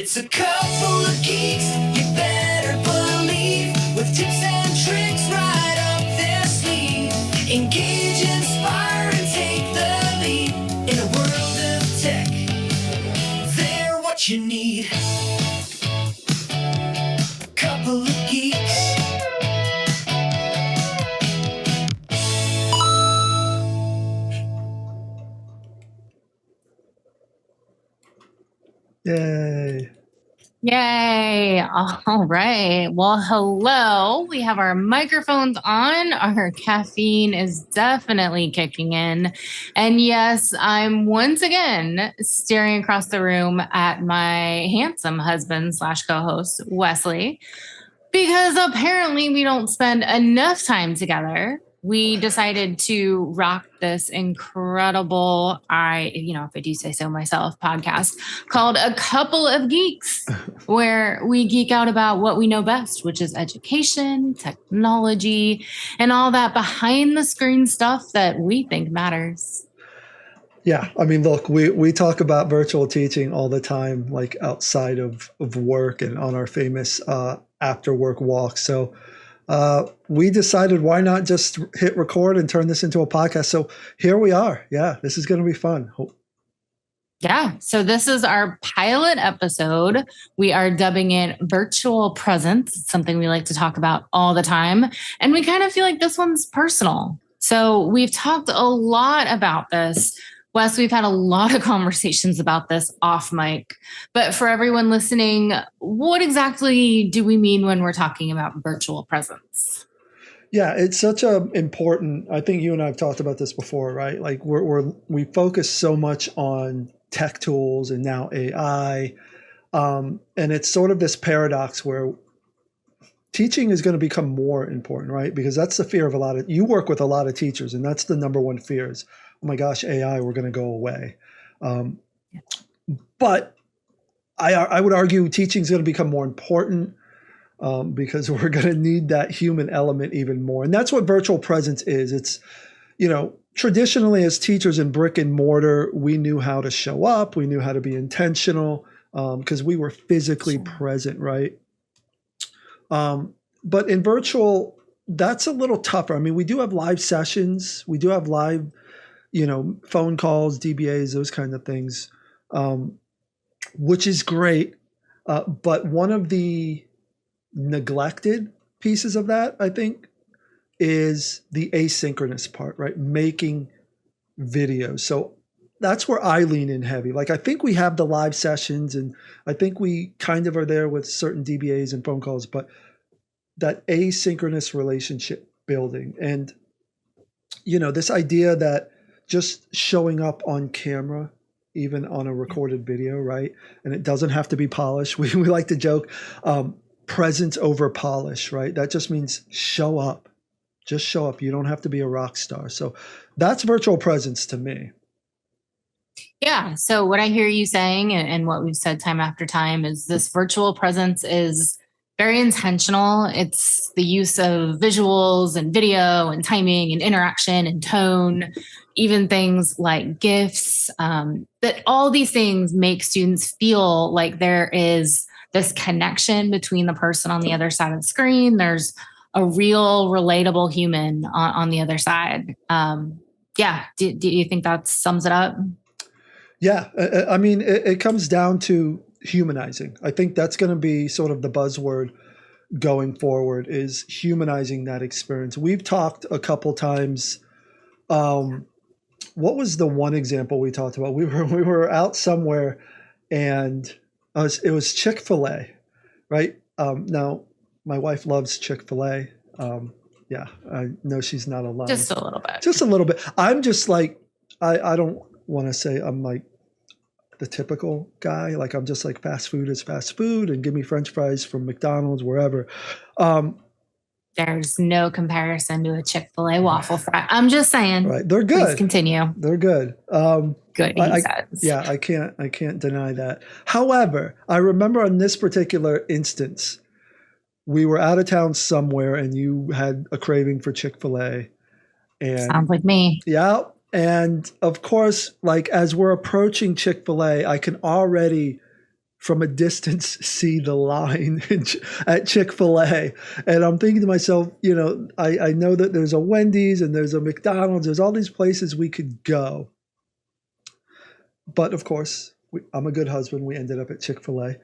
It's a couple of geeks, you better believe, with tips and tricks right up their sleeve. Engage, inspire, and take the lead. In a world of tech, they're what you need. Couple of geeks. Yay. Yay. All right. Well, hello. We have our microphones on. Our caffeine is definitely kicking in. And yes, I'm once again staring across the room at my handsome husband / co-host, Wesley, because apparently we don't spend enough time together. We decided to rock this incredible, if I do say so myself, podcast called A Couple of Geeks, where we geek out about what we know best, which is education, technology, and all that behind the screen stuff that we think matters. Yeah, I mean, look, we talk about virtual teaching all the time, like outside of work and on our famous after work walks. So we decided, why not just hit record and turn this into a podcast? So here we are. Yeah, this is going to be fun. Yeah, so this is our pilot episode. We are dubbing it Virtual Presence. It's something we like to talk about all the time. And we kind of feel like this one's personal. So we've talked a lot about this. Wes, we've had a lot of conversations about this off mic. But for everyone listening, what exactly do we mean when we're talking about virtual presence? Yeah, it's such a important, I think you and I have talked about this before, right? Like we focus so much on tech tools and now AI. And it's sort of this paradox where teaching is going to become more important, right? Because that's the fear of you work with a lot of teachers, and that's the number one fear is, oh my gosh, AI, we're going to go away. But I would argue teaching is going to become more important because we're going to need that human element even more. And that's what virtual presence is. It's, traditionally as teachers in brick and mortar, we knew how to show up. We knew how to be intentional because we were physically present, right? But in virtual, that's a little tougher. I mean, we do have live sessions. We do have live, phone calls, DBAs, those kind of things, which is great. But one of the neglected pieces of that, I think, is the asynchronous part, right? Making videos. So that's where I lean in heavy. Like, I think we have the live sessions, and I think we kind of are there with certain DBAs and phone calls, but that asynchronous relationship building and, this idea that just showing up on camera, even on a recorded video, right? And it doesn't have to be polished. We like to joke, presence over polish, right? That just means show up. Just show up. You don't have to be a rock star. So that's virtual presence to me. Yeah. So what I hear you saying and what we've said time after time is this virtual presence is very intentional. It's the use of visuals and video and timing and interaction and tone, even things like GIFs, that all these things make students feel like there is this connection between the person on the other side of the screen. There's a real relatable human on the other side. Yeah. Do you think that sums it up? Yeah. I mean, it comes down to humanizing. I think that's going to be sort of the buzzword going forward, is humanizing that experience. We've talked a couple times. What was the one example we talked about? We were out somewhere, and it was Chick-fil-A, right? Now, my wife loves Chick-fil-A. Yeah, I know she's not alone. Just a little bit. Just a little bit. I'm just like, I don't want to say I'm like the typical guy. Like, I'm just like, fast food is fast food, and give me French fries from McDonald's, wherever. There's no comparison to a Chick-fil-A waffle fry. I'm just saying. Right, they're good. Please continue. They're good. Good, he says. Yeah, I can't deny that. However, I remember on this particular instance, we were out of town somewhere, and you had a craving for Chick-fil-A. And sounds like me. Yeah. And of course, like, as we're approaching Chick-fil-A, I can already from a distance see the line at Chick-fil-A. And I'm thinking to myself, I know that there's a Wendy's and there's a McDonald's, there's all these places we could go. But of course, I'm a good husband. We ended up at Chick-fil-A.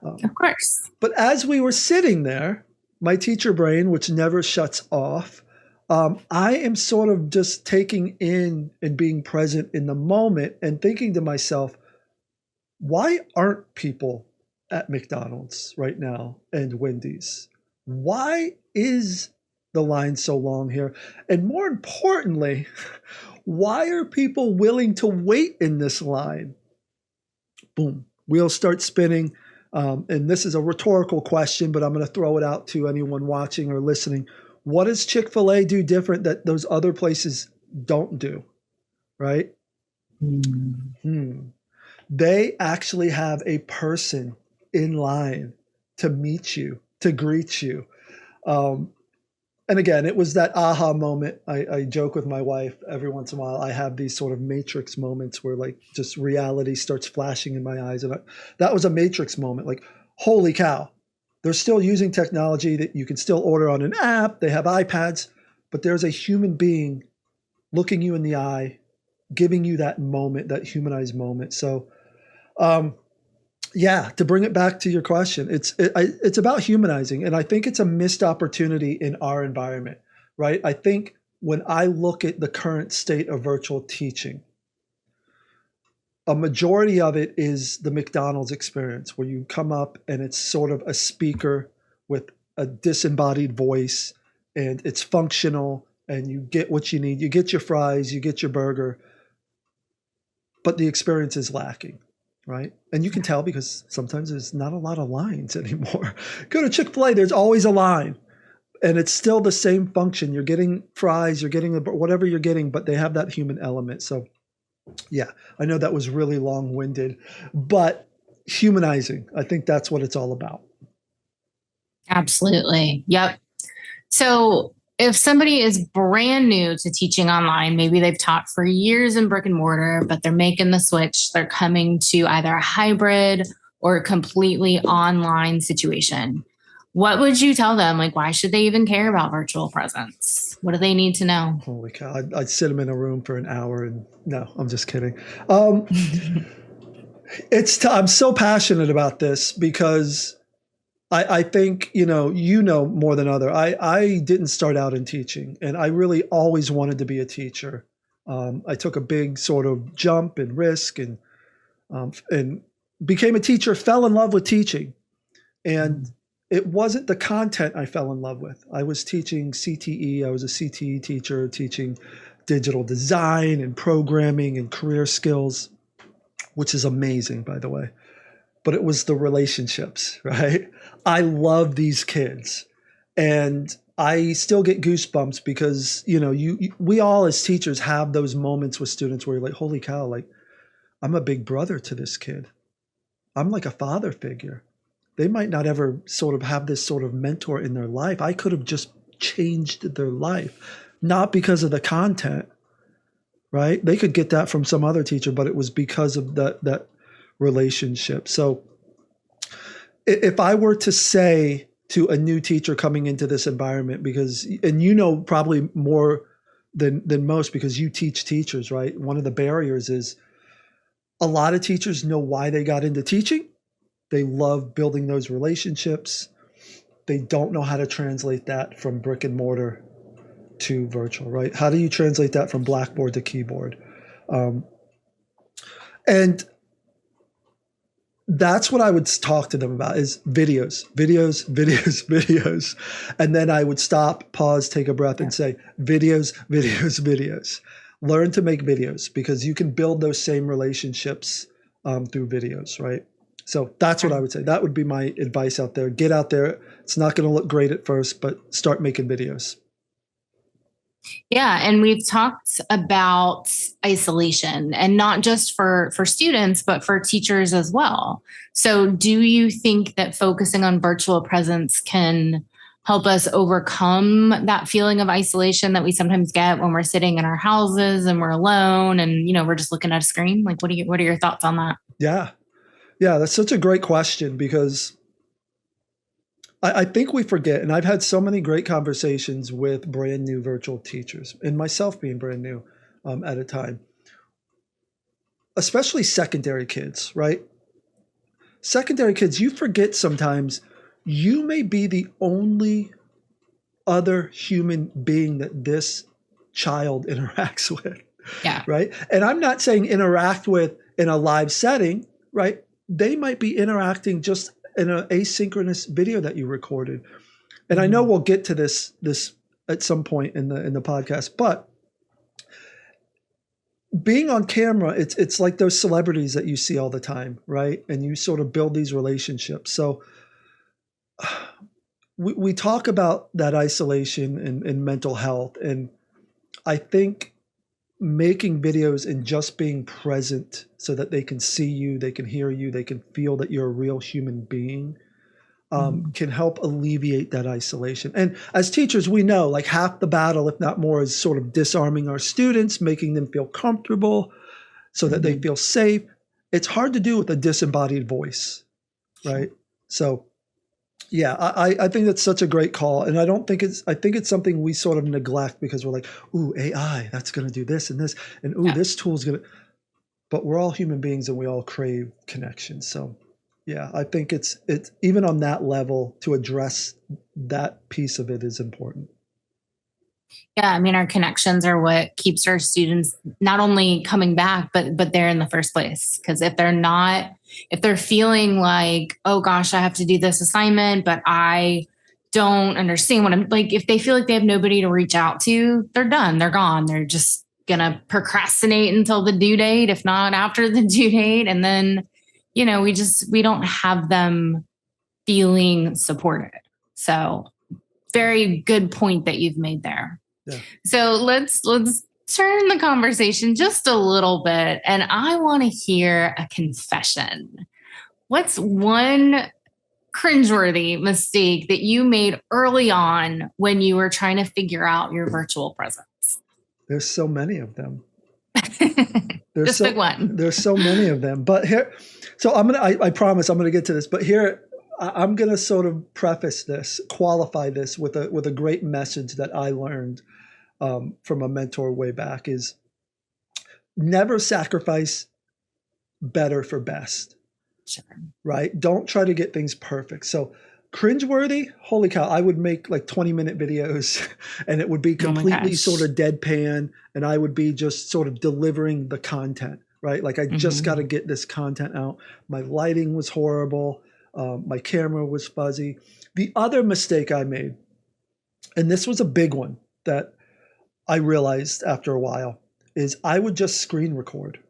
Of course. But as we were sitting there, my teacher brain, which never shuts off, I am sort of just taking in and being present in the moment and thinking to myself, why aren't people at McDonald's right now and Wendy's? Why is the line so long here? And more importantly, why are people willing to wait in this line? Boom, wheels start spinning. And this is a rhetorical question, but I'm going to throw it out to anyone watching or listening. What does Chick-fil-A do different that those other places don't do? Right? They actually have a person in line to meet you, to greet you. And again, it was that aha moment. I joke with my wife every once in a while. I have these sort of matrix moments where like just reality starts flashing in my eyes. And that was a matrix moment. Like, holy cow, they're still using technology that you can still order on an app. They have iPads, but there's a human being looking you in the eye, giving you that moment, that humanized moment. So, to bring it back to your question, it's about humanizing. And I think it's a missed opportunity in our environment, right? I think when I look at the current state of virtual teaching, a majority of it is the McDonald's experience where you come up and it's sort of a speaker with a disembodied voice and it's functional and you get what you need. You get your fries, you get your burger, but the experience is lacking. Right. And you can tell because sometimes there's not a lot of lines anymore. Go to Chick-fil-A, there's always a line and it's still the same function. You're getting fries, you're getting whatever you're getting, but they have that human element. So yeah, I know that was really long-winded, but humanizing, I think that's what it's all about. Absolutely. Yep. So if somebody is brand new to teaching online, maybe they've taught for years in brick and mortar, but they're making the switch. They're coming to either a hybrid or a completely online situation. What would you tell them? Like, why should they even care about virtual presence? What do they need to know? Holy cow. I'd sit them in a room for an hour and no, I'm just kidding. I'm so passionate about this because I think, you know more than other. I didn't start out in teaching and I really always wanted to be a teacher. I took a big sort of jump and risk and became a teacher, fell in love with teaching. And it wasn't the content I fell in love with. I was teaching CTE. I was a CTE teacher teaching digital design and programming and career skills, which is amazing, by the way. But it was the relationships, right? I love these kids. And I still get goosebumps because, we all as teachers have those moments with students where you're like, holy cow, like I'm a big brother to this kid. I'm like a father figure. They might not ever sort of have this sort of mentor in their life. I could have just changed their life, not because of the content, right? They could get that from some other teacher, but it was because of that relationship. So if I were to say to a new teacher coming into this environment, and probably more than most because you teach teachers, right? One of the barriers is a lot of teachers know why they got into teaching. They love building those relationships. They don't know how to translate that from brick and mortar to virtual, right? How do you translate that from Blackboard to keyboard? And that's what I would talk to them about is videos. And then I would stop, pause, take a breath and say, videos. Learn to make videos because you can build those same relationships through videos, right? So that's what I would say. That would be my advice out there. Get out there. It's not going to look great at first, but start making videos. Yeah. And we've talked about isolation and not just for students, but for teachers as well. So do you think that focusing on virtual presence can help us overcome that feeling of isolation that we sometimes get when we're sitting in our houses and we're alone and, we're just looking at a screen? Like, what are your thoughts on that? Yeah. Yeah, that's such a great question because I think we forget, and I've had so many great conversations with brand new virtual teachers, and myself being brand new at a time, especially secondary kids, right? Secondary kids, you forget sometimes you may be the only other human being that this child interacts with, Yeah. right? And I'm not saying interact with in a live setting, right? They might be interacting just in an asynchronous video that you recorded. And I know we'll get to this at some point in the podcast, but being on camera, it's like those celebrities that you see all the time, right? And you sort of build these relationships. So we talk about that isolation and mental health. And I think making videos and just being present so that they can see you, they can hear you, they can feel that you're a real human being can help alleviate that isolation. And as teachers, we know like half the battle, if not more, is sort of disarming our students, making them feel comfortable so that they feel safe. It's hard to do with a disembodied voice, right? So yeah, I think that's such a great call. And I think it's something we sort of neglect because we're like, ooh, AI, that's going to do this and this. And ooh, this tool's going to, but we're all human beings and we all crave connection. So yeah, I think it's even on that level to address that piece of it is important. Yeah, I mean, our connections are what keeps our students not only coming back, but there in the first place. Because if they're feeling like, oh gosh, I have to do this assignment, but I don't understand what I'm like, if they feel like they have nobody to reach out to, they're done, they're gone. They're just gonna procrastinate until the due date, if not after the due date. And then, we don't have them feeling supported. So very good point that you've made there. Yeah. So let's turn the conversation just a little bit. And I want to hear a confession. What's one cringeworthy mistake that you made early on when you were trying to figure out your virtual presence? There's so many of them. Just pick one. There's so many of them. But here, so I promise I'm going to get to this, but here I'm going to sort of preface this, qualify this with a great message that I learned from a mentor way back is never sacrifice better for best. Sure. Right? Don't try to get things perfect. So cringeworthy, holy cow, I would make like 20-minute videos and it would be completely sort of deadpan and I would be just sort of delivering the content, right? Like I just got to get this content out. My lighting was horrible. My camera was fuzzy. The other mistake I made, and this was a big one that I realized after a while, is I would just screen record.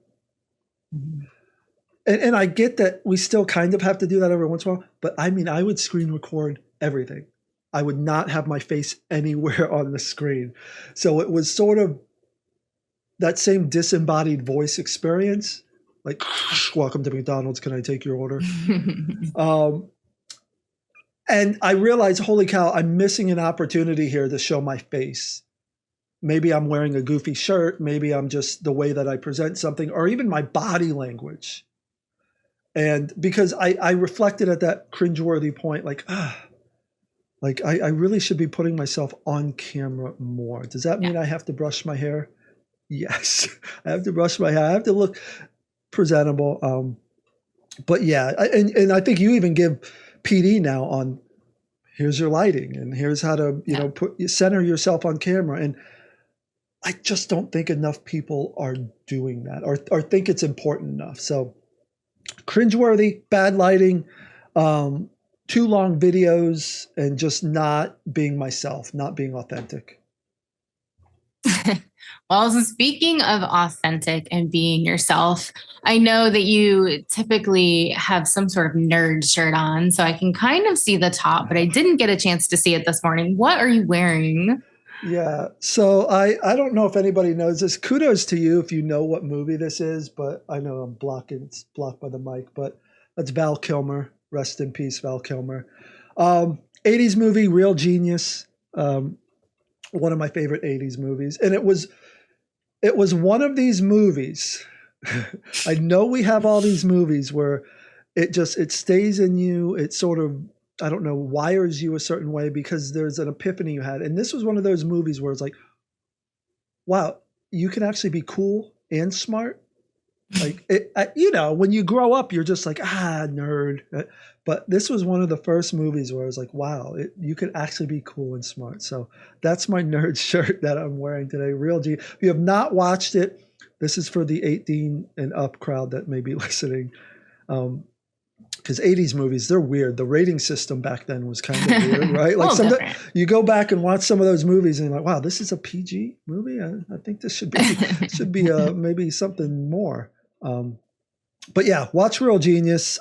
And I get that we still kind of have to do that every once in a while, but I mean, I would screen record everything. I would not have my face anywhere on the screen. So it was sort of that same disembodied voice experience, like, welcome to McDonald's, can I take your order? And I realized, holy cow, I'm missing an opportunity here to show my face. Maybe I'm wearing a goofy shirt. Maybe I'm just the way that I present something, or even my body language. And because I reflected at that cringeworthy point, like, I really should be putting myself on camera more. Does that mean I have to brush my hair? Yes, I have to brush my hair. I have to look presentable. But yeah, and I think you even give PD now on here's your lighting and here's how to, center yourself on camera. And I just don't think enough people are doing that or think it's important enough. So cringeworthy, bad lighting, too long videos, and just not being myself, not being authentic. Well, so speaking of authentic and being yourself, I know that you typically have some sort of nerd shirt on, so I can kind of see the top, but I didn't get a chance to see it this morning. What are you wearing? Yeah, so I don't know if anybody knows this. Kudos to you if you know what movie this is, but I know it's blocked by the mic, but that's Val Kilmer. Rest in peace, Val Kilmer. 80s movie, real genius. One of my favorite 80s movies. And it was one of these movies. I know we have all these movies where it stays in you. It sort of, I don't know, wires you a certain way because there's an epiphany you had. And this was one of those movies where it's like, wow, you can actually be cool and smart. Like, when you grow up, you're just like, nerd. But this was one of the first movies where I was like, wow, you can actually be cool and smart. So that's my nerd shirt that I'm wearing today. Real G. If you have not watched it, this is for the 18 and up crowd that may be listening. Because 80s movies, they're weird. The rating system back then was kind of weird, right? Like you go back and watch some of those movies and you're like, wow, this is a PG movie? I think this should be maybe something more. But yeah, watch Real Genius.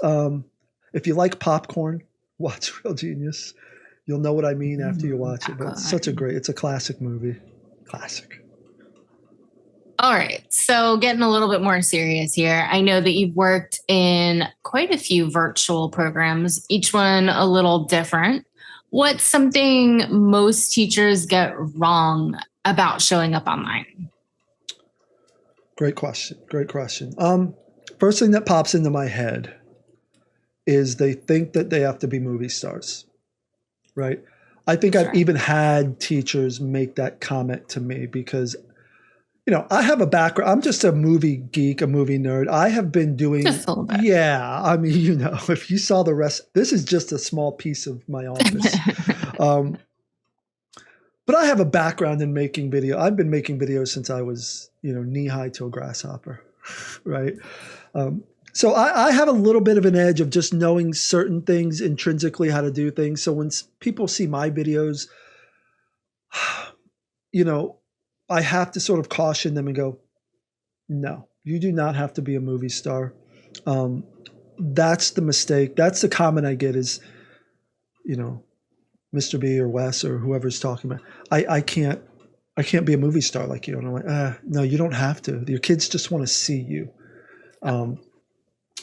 If you like popcorn, watch Real Genius. You'll know what I mean after you watch it. But it's a classic movie. Classic. All right. So getting a little bit more serious here. I know that you've worked in quite a few virtual programs, each one a little different. What's something most teachers get wrong about showing up online? Great question. First thing that pops into my head is they think that they have to be movie stars, right? I think I've even had teachers make that comment to me because, I have a background. I'm just a movie geek, a movie nerd. I have been doing, just a little bit. Yeah. I mean, if you saw the rest, this is just a small piece of my office. But I have a background in making video. I've been making videos since I was, knee high to a grasshopper, right? So I have a little bit of an edge of just knowing certain things intrinsically, how to do things. So when people see my videos, I have to sort of caution them and go, no, you do not have to be a movie star. That's the mistake. That's the comment I get is, Mr. B or Wes or whoever's talking about, I can't be a movie star like you. And I'm like, no, you don't have to. Your kids just want to see you. And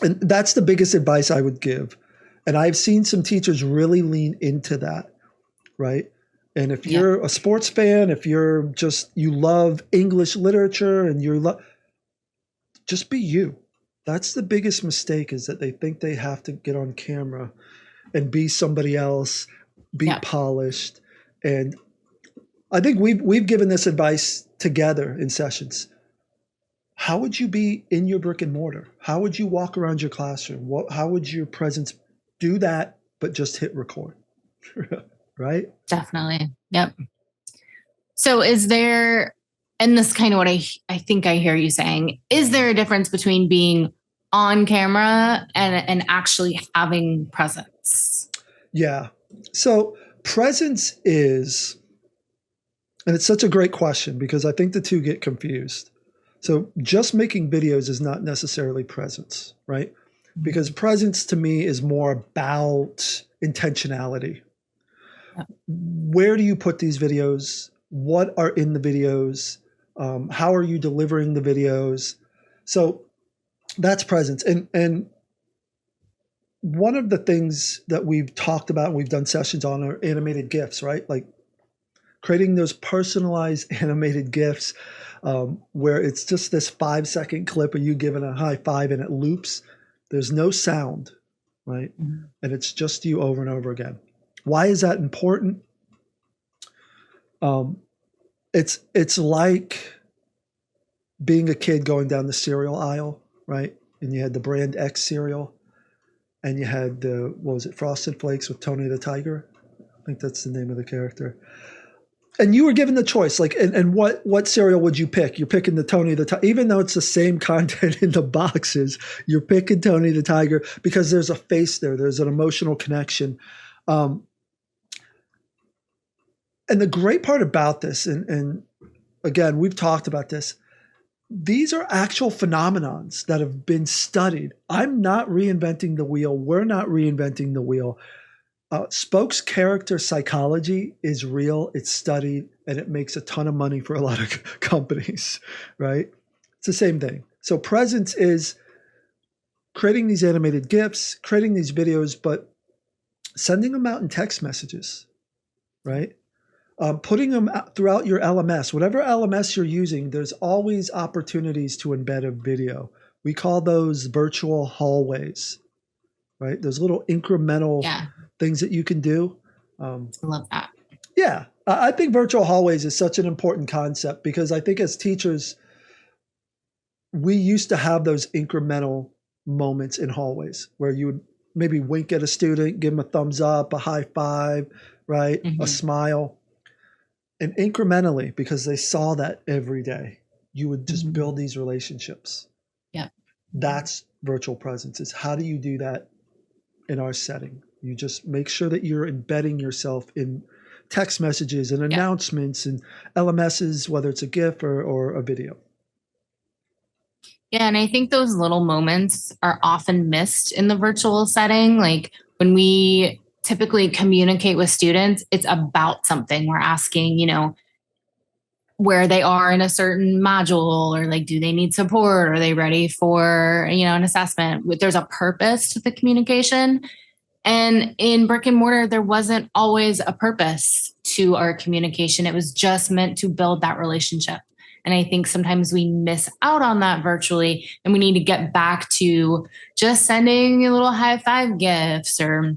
that's the biggest advice I would give. And I've seen some teachers really lean into that, right? And if you're a sports fan, if you love English literature and just be you. That's the biggest mistake, is that they think they have to get on camera and be somebody else, be polished. And I think we've given this advice together in sessions. How would you be in your brick and mortar? How would you walk around your classroom? How would your presence do that, but just hit record? Right? Definitely. Yep. So is there, and this is kind of what I think I hear you saying, is there a difference between being on camera and actually having presence? Yeah. So presence is, and it's such a great question because I think the two get confused. So just making videos is not necessarily presence, right? Because presence to me is more about intentionality. Where do you put these videos? What are in the videos? How are you delivering the videos? So that's presence. And one of the things that we've talked about and we've done sessions on are animated GIFs, right? Like creating those personalized animated GIFs where it's just this 5-second clip of you giving a high five and it loops. There's no sound, right? Mm-hmm. And it's just you over and over again. Why is that important? It's like being a kid going down the cereal aisle, right? And you had the Brand X cereal, and you had Frosted Flakes with Tony the Tiger. I think that's the name of the character. And you were given the choice, like, and what cereal would you pick? You're picking the Tony the Tiger, even though it's the same content in the boxes. You're picking Tony the Tiger because there's a face there. There's an emotional connection. And the great part about this, and again, we've talked about this, these are actual phenomenons that have been studied. I'm not reinventing the wheel. We're not reinventing the wheel. Spoke's character psychology is real. It's studied, and it makes a ton of money for a lot of companies, right? It's the same thing. So presence is creating these animated GIFs, creating these videos, but sending them out in text messages, right? Putting them out throughout your LMS. Whatever LMS you're using, there's always opportunities to embed a video. We call those virtual hallways, right? Those little incremental things that you can do. I love that. Yeah. I think virtual hallways is such an important concept because I think as teachers, we used to have those incremental moments in hallways where you would maybe wink at a student, give them a thumbs up, a high five, right? A smile. And incrementally, because they saw that every day, you would just build these relationships. Yeah. That's virtual presence. Is how do you do that in our setting? You just make sure that you're embedding yourself in text messages and announcements and LMSs, whether it's a GIF or a video. Yeah, and I think those little moments are often missed in the virtual setting. Like when we typically communicate with students, it's about something. We're asking, where they are in a certain module, or like, do they need support? Are they ready for, an assessment? There's a purpose to the communication. And in brick and mortar, there wasn't always a purpose to our communication. It was just meant to build that relationship. And I think sometimes we miss out on that virtually, and we need to get back to just sending little high five gifts or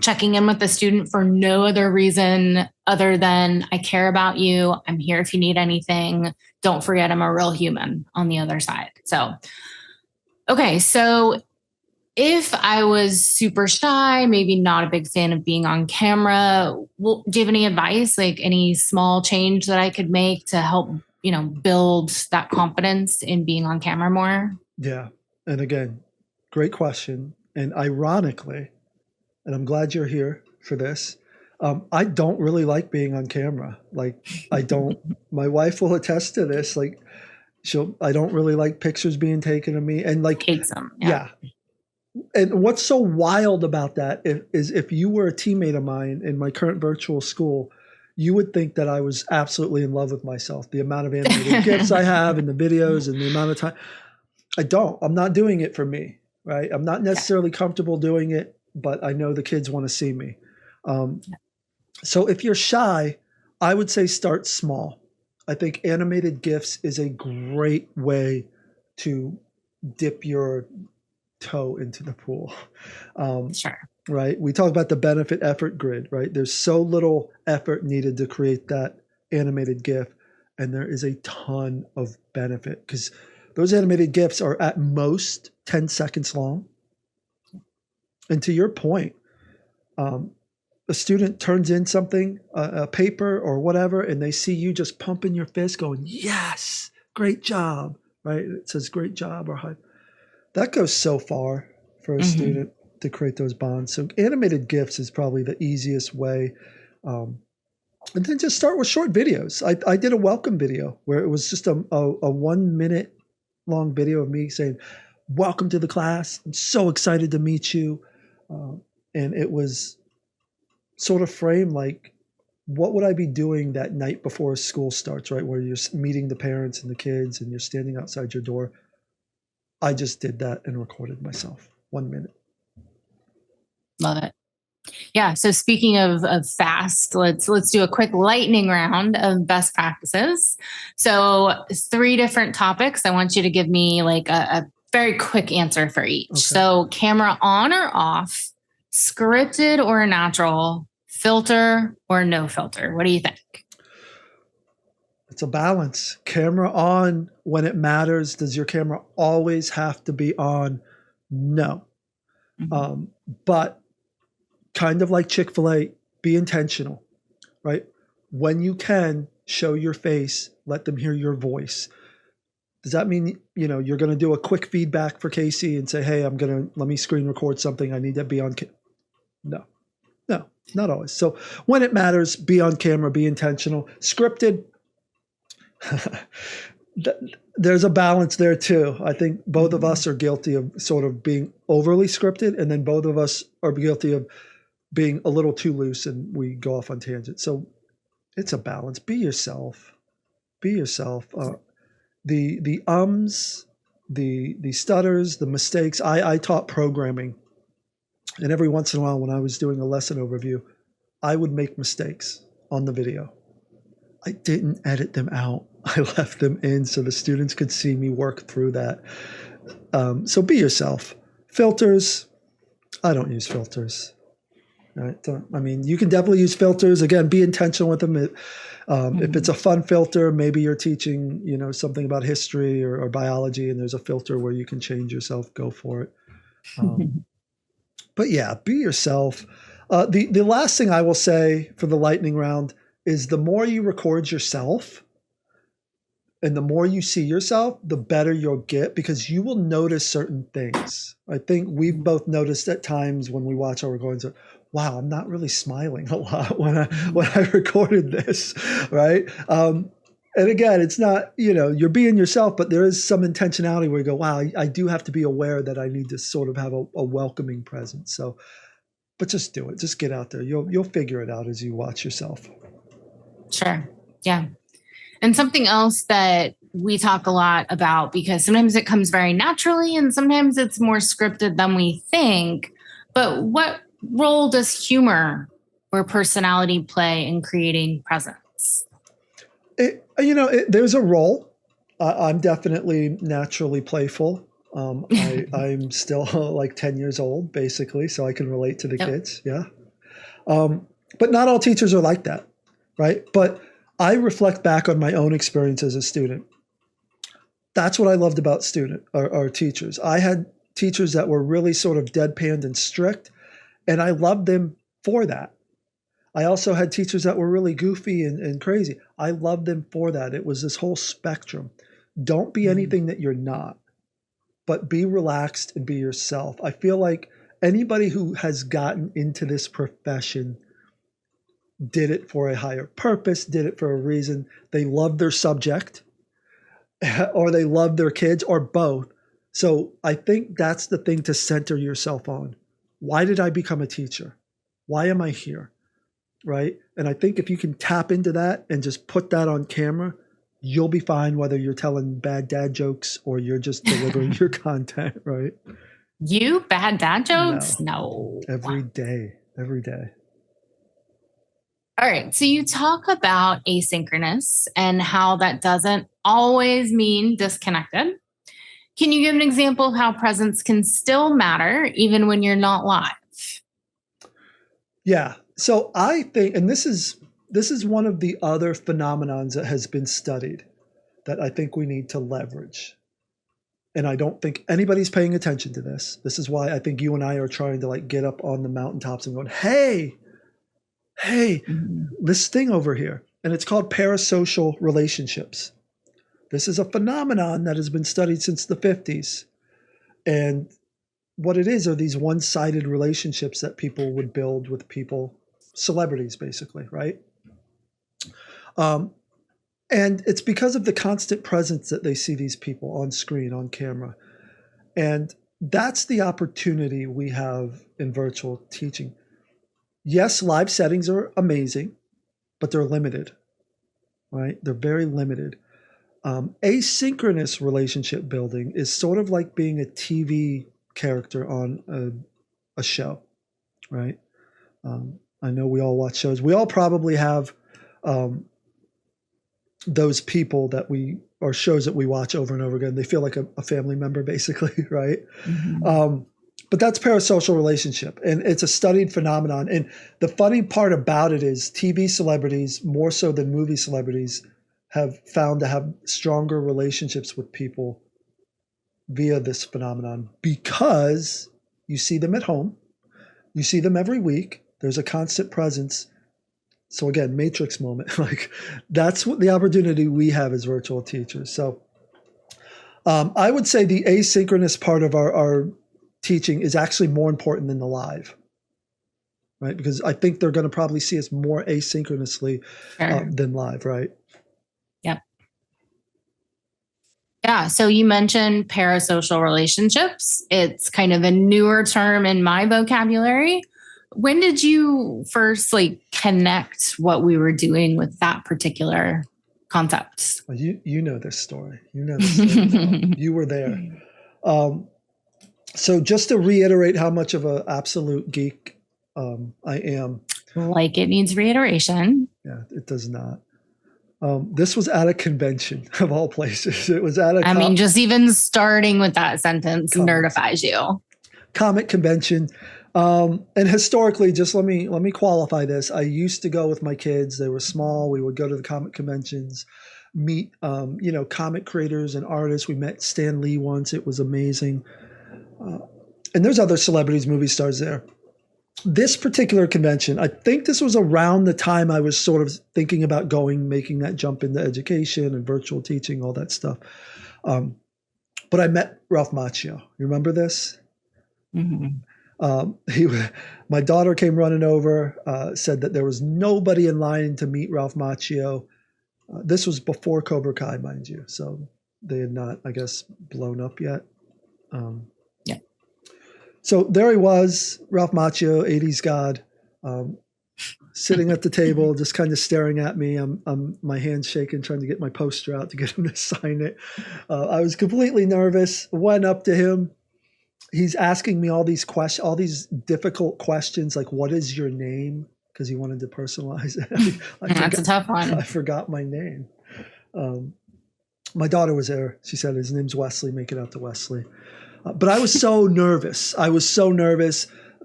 checking in with the student for no other reason other than I care about you. I'm here if you need anything. Don't forget I'm a real human on the other side. So, okay. So if I was super shy, maybe not a big fan of being on camera, do you have any advice, like any small change that I could make to help, build that confidence in being on camera more? Yeah. And again, great question. And ironically, and I'm glad you're here for this, I don't really like being on camera. Like I don't, my wife will attest to this. Like I don't really like pictures being taken of me, and like, hates them. Yeah. And what's so wild about that is if you were a teammate of mine in my current virtual school, you would think that I was absolutely in love with myself. The amount of animated gifts I have and the videos and the amount of time. I don't. I'm not doing it for me, right? I'm not necessarily comfortable doing it, but I know the kids want to see me. So if you're shy, I would say start small. I think animated GIFs is a great way to dip your toe into the pool. Sure. Right? We talk about the benefit effort grid, right? There's so little effort needed to create that animated GIF, and there is a ton of benefit because those animated GIFs are at most 10 seconds long. And to your point, a student turns in something, a paper or whatever, and they see you just pumping your fist going, yes, great job, right? It says great job or high. That goes so far for a student to create those bonds. So animated GIFs is probably the easiest way. And then just start with short videos. I did a welcome video where it was just a 1 minute long video of me saying, welcome to the class. I'm so excited to meet you. And it was sort of framed like, what would I be doing that night before school starts, right? Where you're meeting the parents and the kids and you're standing outside your door. I just did that and recorded myself. 1 minute. Love it. Yeah. So speaking of fast, let's do a quick lightning round of best practices. So 3 different topics. I want you to give me like a very quick answer for each. Okay. So camera on or off, scripted or natural, filter or no filter. What do you think? It's a balance. Camera on when it matters. Does your camera always have to be on? No. But kind of like Chick-fil-A, be intentional, right? When you can, show your face, let them hear your voice. Does that mean, you're going to do a quick feedback for Casey and say, hey, let me screen record something. I need to be on No, not always. So when it matters, be on camera, be intentional. Scripted, there's a balance there too. I think both of us are guilty of sort of being overly scripted, and then both of us are guilty of being a little too loose and we go off on tangents. So it's a balance. Be yourself. Be yourself. The ums, the stutters, the mistakes. I taught programming, and every once in a while when I was doing a lesson overview, I would make mistakes on the video. I didn't edit them out. I left them in so the students could see me work through that. So be yourself. Filters, I don't use filters. Right? I mean, you can definitely use filters. Again, be intentional with them. If it's a fun filter, maybe you're teaching, something about history or biology, and there's a filter where you can change yourself. Go for it. But yeah, be yourself. The last thing I will say for the lightning round is the more you record yourself and the more you see yourself, the better you'll get, because you will notice certain things. I think we've both noticed at times when we watch our recordings, wow, I'm not really smiling a lot when I recorded this, right? And again, it's not, you're being yourself, but there is some intentionality where you go, wow, I do have to be aware that I need to sort of have a welcoming presence. So, but just do it. Just get out there. You'll figure it out as you watch yourself. Sure. Yeah. And something else that we talk a lot about, because sometimes it comes very naturally and sometimes it's more scripted than we think. But what role does humor or personality play in creating presence? There's a role. I'm definitely naturally playful. I'm still like 10 years old, basically, so I can relate to the kids. Yeah. But not all teachers are like that, right? But I reflect back on my own experience as a student. That's what I loved about our teachers. I had teachers that were really sort of deadpanned and strict, and I loved them for that. I also had teachers that were really goofy and crazy. I loved them for that. It was this whole spectrum. Don't be anything that you're not, but be relaxed and be yourself. I feel like anybody who has gotten into this profession did it for a higher purpose, did it for a reason. They love their subject or they love their kids or both. So I think that's the thing to center yourself on. Why did I become a teacher? Why am I here? Right? And I think if you can tap into that and just put that on camera, you'll be fine whether you're telling bad dad jokes or you're just delivering your content, right? You bad dad jokes? No. Every day. All right. So you talk about asynchronous and how that doesn't always mean disconnected. Can you give an example of how presence can still matter even when you're not live? Yeah. So I think, and this is one of the other phenomenons that has been studied that I think we need to leverage. And I don't think anybody's paying attention to this. This is why I think you and I are trying to get up on the mountaintops and going, hey, this thing over here. And it's called parasocial relationships. This is a phenomenon that has been studied since the 50s. And what it is are these one-sided relationships that people would build with people, celebrities basically, right? And it's because of the constant presence that they see these people on screen, on camera. And that's the opportunity we have in virtual teaching. Yes, live settings are amazing, but they're limited, right? They're very limited. Asynchronous relationship building is sort of like being a TV character on a show, right? I know we all watch shows. We all probably have those people or shows that we watch over and over again. They feel like a family member, basically, right? Mm-hmm. But that's parasocial relationship, and it's a studied phenomenon. And the funny part about it is TV celebrities, more so than movie celebrities, have found to have stronger relationships with people via this phenomenon because you see them at home, you see them every week, there's a constant presence. So again, Matrix moment, that's what the opportunity we have as virtual teachers. So I would say the asynchronous part of our teaching is actually more important than the live, right? Because I think they're going to probably see us more asynchronously than live, right? Yep. Yeah. So you mentioned parasocial relationships. It's kind of a newer term in my vocabulary. When did you first connect what we were doing with that particular concept? Well, you know this story. You were there. So just to reiterate how much of an absolute geek I am. It needs reiteration. Yeah, it does not. This was at a convention of all places. It was at just even starting with that sentence nerdifies you. Comic convention. And historically, just let me qualify this. I used to go with my kids. They were small. We would go to the comic conventions, meet comic creators and artists. We met Stan Lee once. It was amazing. And there's other celebrities, movie stars there. This particular convention, I think this was around the time I was sort of thinking about making that jump into education and virtual teaching, all that stuff. But I met Ralph Macchio. You remember this? Mm-hmm. My daughter came running over, said that there was nobody in line to meet Ralph Macchio. This was before Cobra Kai, mind you. So they had not, I guess, blown up yet. Yeah. So there he was, Ralph Macchio, 80s god, sitting at the table, just kind of staring at me. I'm my hands shaking, trying to get my poster out to get him to sign it. I was completely nervous, went up to him. He's asking me all these questions, all these difficult questions, like, what is your name? Because he wanted to personalize it. That's a tough one. I forgot my name. My daughter was there. She said his name's Wesley. Make it out to Wesley. But I was so nervous.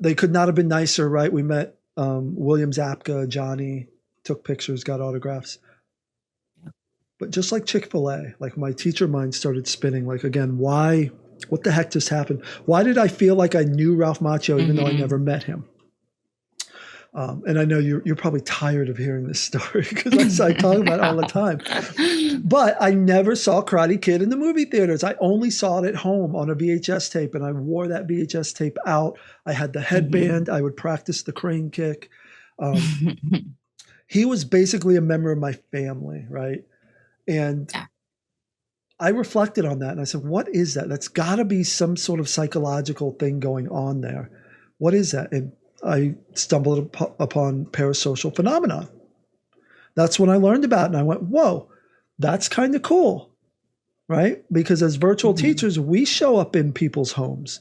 They could not have been nicer, right? We met William Zapka, Johnny, took pictures, got autographs. But just like Chick-fil-A, like my teacher mind started spinning. Like, again, why? What the heck just happened? Why did I feel like I knew Ralph Macchio even though I never met him? And I know you're probably tired of hearing this story because I talk about it all the time. But I never saw Karate Kid in the movie theaters. I only saw it at home on a VHS tape, and I wore that VHS tape out. I had the headband. I would practice the crane kick. He was basically a member of my family, right? And I reflected on that, and I said, what is that? That's got to be some sort of psychological thing going on there. What is that? And I stumbled upon parasocial phenomenon. That's when I learned about it. And I went, whoa, that's kind of cool, right? Because as virtual teachers, we show up in people's homes.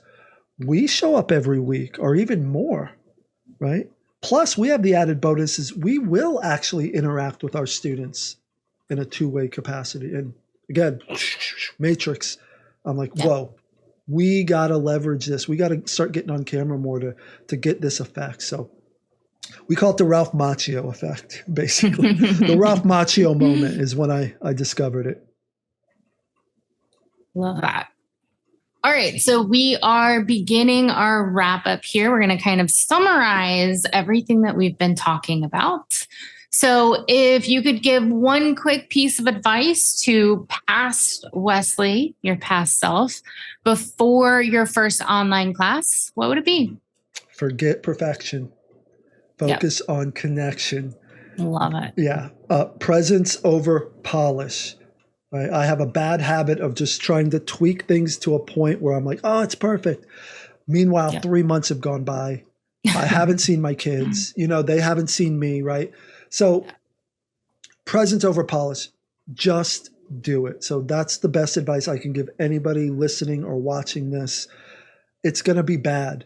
We show up every week or even more, right? Plus, we have the added bonuses. We will actually interact with our students in a two-way capacity. And again, Matrix, I'm like, whoa. We got to leverage this. We got to start getting on camera more to get this effect. So we call it the Ralph Macchio effect, basically. The Ralph Macchio moment is when I discovered it. Love that. All right. So we are beginning our wrap up here. We're going to kind of summarize everything that we've been talking about. So if you could give one quick piece of advice to past Wesley, your past self, before your first online class, what would it be? Forget perfection. Focus on connection. Love it. Yeah. Presence over polish. Right? I have a bad habit of just trying to tweak things to a point where I'm like, oh, it's perfect. Meanwhile, 3 months have gone by. I haven't seen my kids. They haven't seen me, right? So presence over polish, just do it. So that's the best advice I can give anybody listening or watching this. It's going to be bad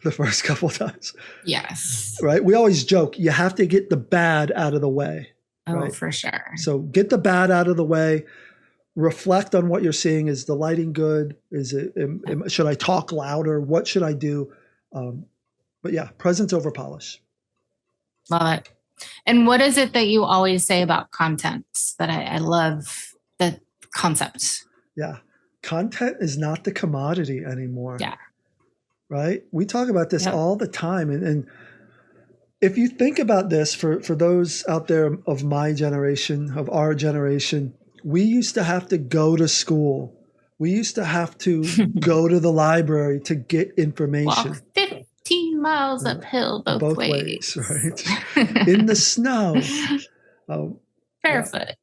the first couple of times. Yes. Right? We always joke, you have to get the bad out of the way. Oh, right? for sure. So get the bad out of the way. Reflect on what you're seeing. Is the lighting good? Should I talk louder? What should I do? But yeah, presence over polish. Love it. And what is it that you always say about content? That I love the concept. Yeah. Content is not the commodity anymore. Yeah. Right? We talk about this all the time. And if you think about this, for those out there of my generation, of our generation, we used to have to go to school. We used to have to go to the library to get information. Walk 15 miles uphill both ways. Right? In the snow. Barefoot.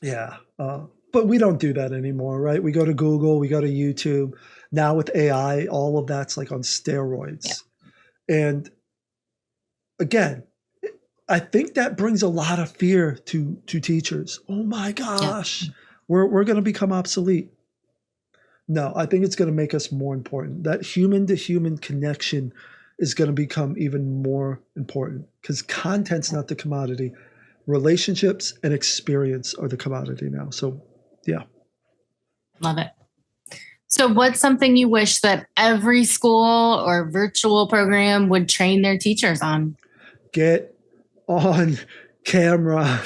Yeah. But we don't do that anymore, right? We go to Google, we go to YouTube. Now with AI, all of that's like on steroids. Yeah. And again, I think that brings a lot of fear to teachers. Oh my gosh, we're going to become obsolete. No, I think it's going to make us more important. That human to human connection is going to become even more important because content's not the commodity. Relationships and experience are the commodity now. So, yeah. Love it. So what's something you wish that every school or virtual program would train their teachers on? Get on camera.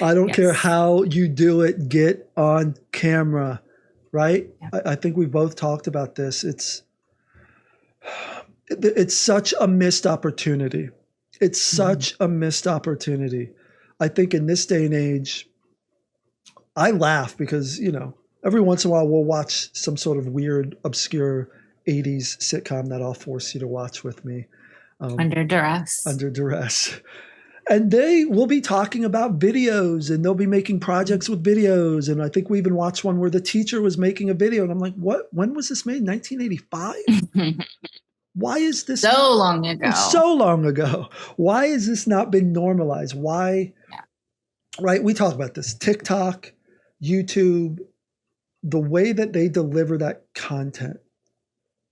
I don't care how you do it, get on camera, right? Yeah. I think we both talked about this. It's such a missed opportunity. It's such a missed opportunity. I think in this day and age, I laugh because, every once in a while we'll watch some sort of weird, obscure 80s sitcom that I'll force you to watch with me. Under duress. Under duress. And they will be talking about videos and they'll be making projects with videos. And I think we even watched one where the teacher was making a video. And I'm like, what? When was this made? 1985? Why is this long ago? So long ago. Why has this not been normalized? Why? Yeah. Right? We talk about this. TikTok, YouTube, the way that they deliver that content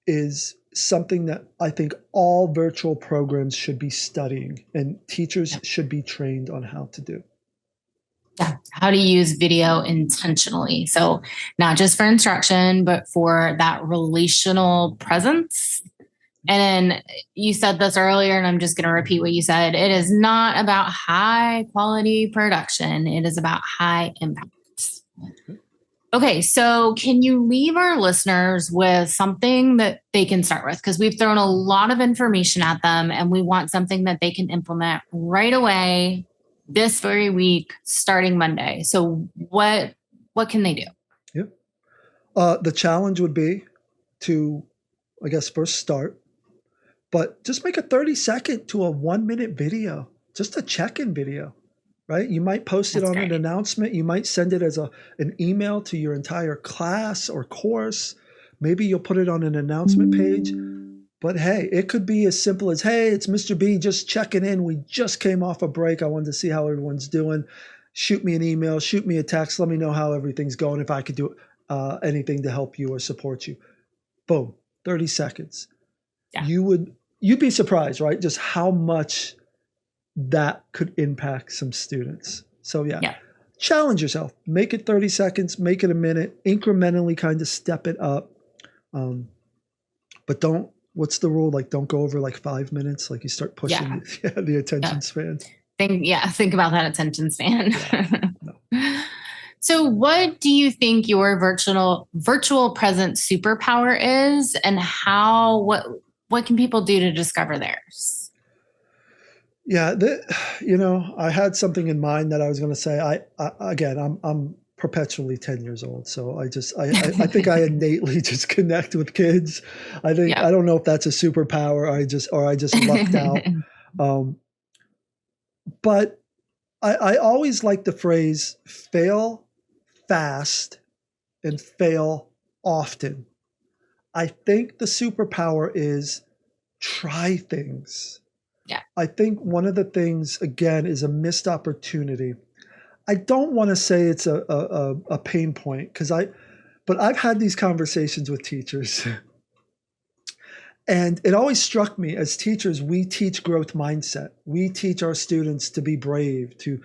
is something that I think all virtual programs should be studying and teachers should be trained on how to do. Yeah. How to use video intentionally. So not just for instruction, but for that relational presence. And then you said this earlier, and I'm just going to repeat what you said. It is not about high quality production. It is about high impact. Okay, so can you leave our listeners with something that they can start with? Because we've thrown a lot of information at them and we want something that they can implement right away this very week, starting Monday. So what can they do? Yeah. The challenge would be to, I guess, first start, but just make a 30-second to a 1-minute video, just a check-in video. Right? You might post it on an announcement. You might send it as an email to your entire class or course. Maybe you'll put it on an announcement page. But hey, it could be as simple as, hey, it's Mr. B just checking in. We just came off a break. I wanted to see how everyone's doing. Shoot me an email, shoot me a text. Let me know how everything's going. If I could do anything to help you or support you. Boom, 30 seconds. Yeah. You'd be surprised, right? Just how much that could impact some students. So yeah, challenge yourself, make it 30 seconds, make it a minute, incrementally kind of step it up. But what's the rule? Like, don't go over like 5 minutes. Like you start pushing the attention span. Think about that attention span. No. So what do you think your virtual present superpower is, and what can people do to discover theirs? Yeah, I had something in mind that I was going to say. I'm perpetually 10 years old, so I think I innately just connect with kids. I don't know if that's a superpower. I just lucked out. But I always like the phrase "fail fast and fail often." I think the superpower is try things. Yeah. I think one of the things, again, is a missed opportunity. I don't want to say it's a pain point but I've had these conversations with teachers. And it always struck me, as teachers, we teach growth mindset. We teach our students to be brave, to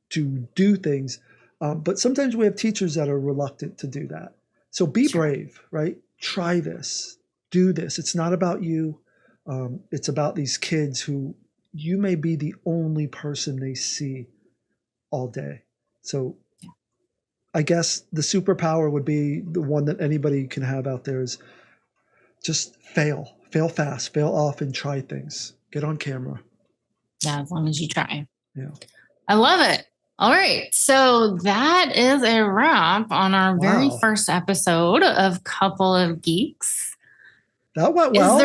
do things. But sometimes we have teachers that are reluctant to do that. So be brave, right? Try this, do this. It's not about you. It's about these kids who you may be the only person they see all day. So I guess the superpower would be the one that anybody can have out there is just fail fast, fail often, try things, get on camera. Yeah, as long as you try. Yeah. I love it. All right. So that is a wrap on our very first episode of Couple of Geeks. That went well.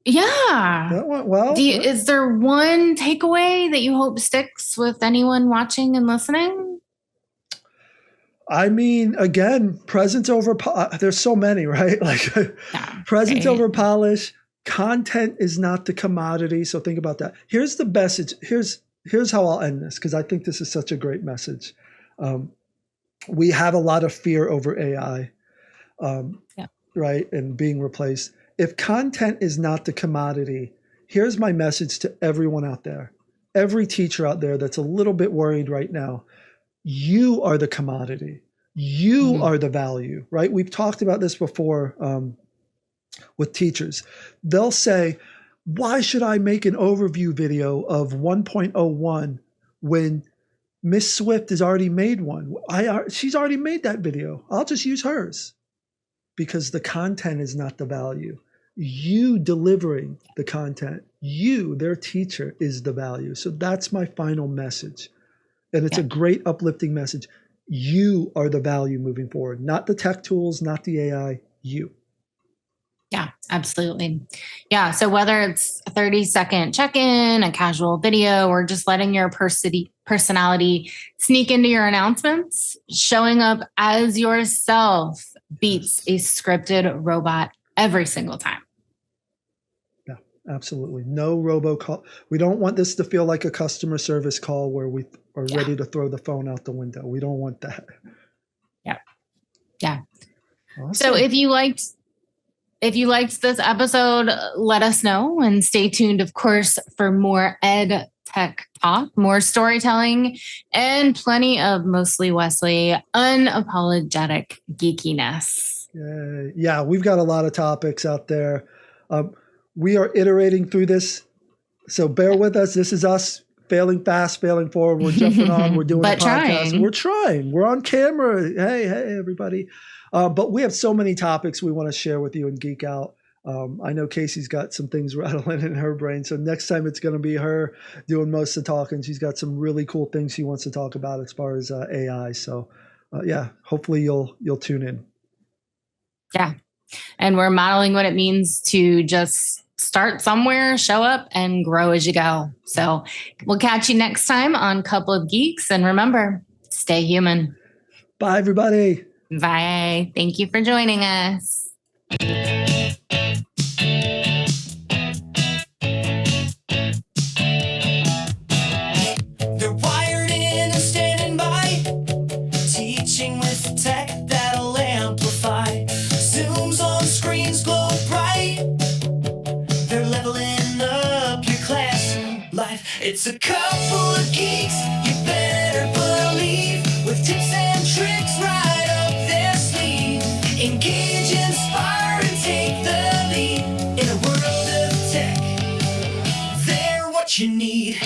That went well. Is there one takeaway that you hope sticks with anyone watching and listening? I mean, again, presence over there's so many, right? Like presence over polish. Content is not the commodity. So think about that. Here's the message. Here's how I'll end this, because I think this is such a great message. We have a lot of fear over AI, right? And being replaced. If content is not the commodity, here's my message to everyone out there, every teacher out there that's a little bit worried right now. You are the commodity. You are the value, right? We've talked about this before with teachers. They'll say, why should I make an overview video of 1.01 when Miss Swift has already made one? She's already made that video. I'll just use hers, because the content is not the value. You delivering the content, you, their teacher, is the value. So that's my final message. And it's a great uplifting message. You are the value moving forward, not the tech tools, not the AI, you. Yeah, absolutely. Yeah. So whether it's a 30-second check-in, a casual video, or just letting your personality sneak into your announcements, showing up as yourself beats a scripted robot every single time. Yeah, absolutely. No robocall. We don't want this to feel like a customer service call where we are ready to throw the phone out the window. We don't want that. Yeah. Yeah. Awesome. So if you liked this episode, let us know, and stay tuned, of course, for more ed tech talk, more storytelling, and plenty of mostly Wesley unapologetic geekiness. Yeah, we've got a lot of topics out there. We are iterating through this, so bear with us. This is us failing fast, failing forward. We're jumping on. We're doing a podcast. Trying. We're trying. We're on camera. Hey, everybody. But we have so many topics we want to share with you and geek out. I know Casey's got some things rattling in her brain. So next time it's going to be her doing most of the talking. She's got some really cool things she wants to talk about as far as AI. So hopefully you'll tune in. Yeah. And we're modeling what it means to just start somewhere, show up, and grow as you go. So we'll catch you next time on Couple of Geeks. And remember, stay human. Bye, everybody. Bye. Thank you for joining us. They're wired in and standing by, teaching with tech that'll amplify. Zooms on screens glow bright. They're leveling up your classroom life. It's a couple of geeks, you better believe, with tips and tricks right up their sleeve. Engage, inspire, and take the lead in a world of tech. They're what you need.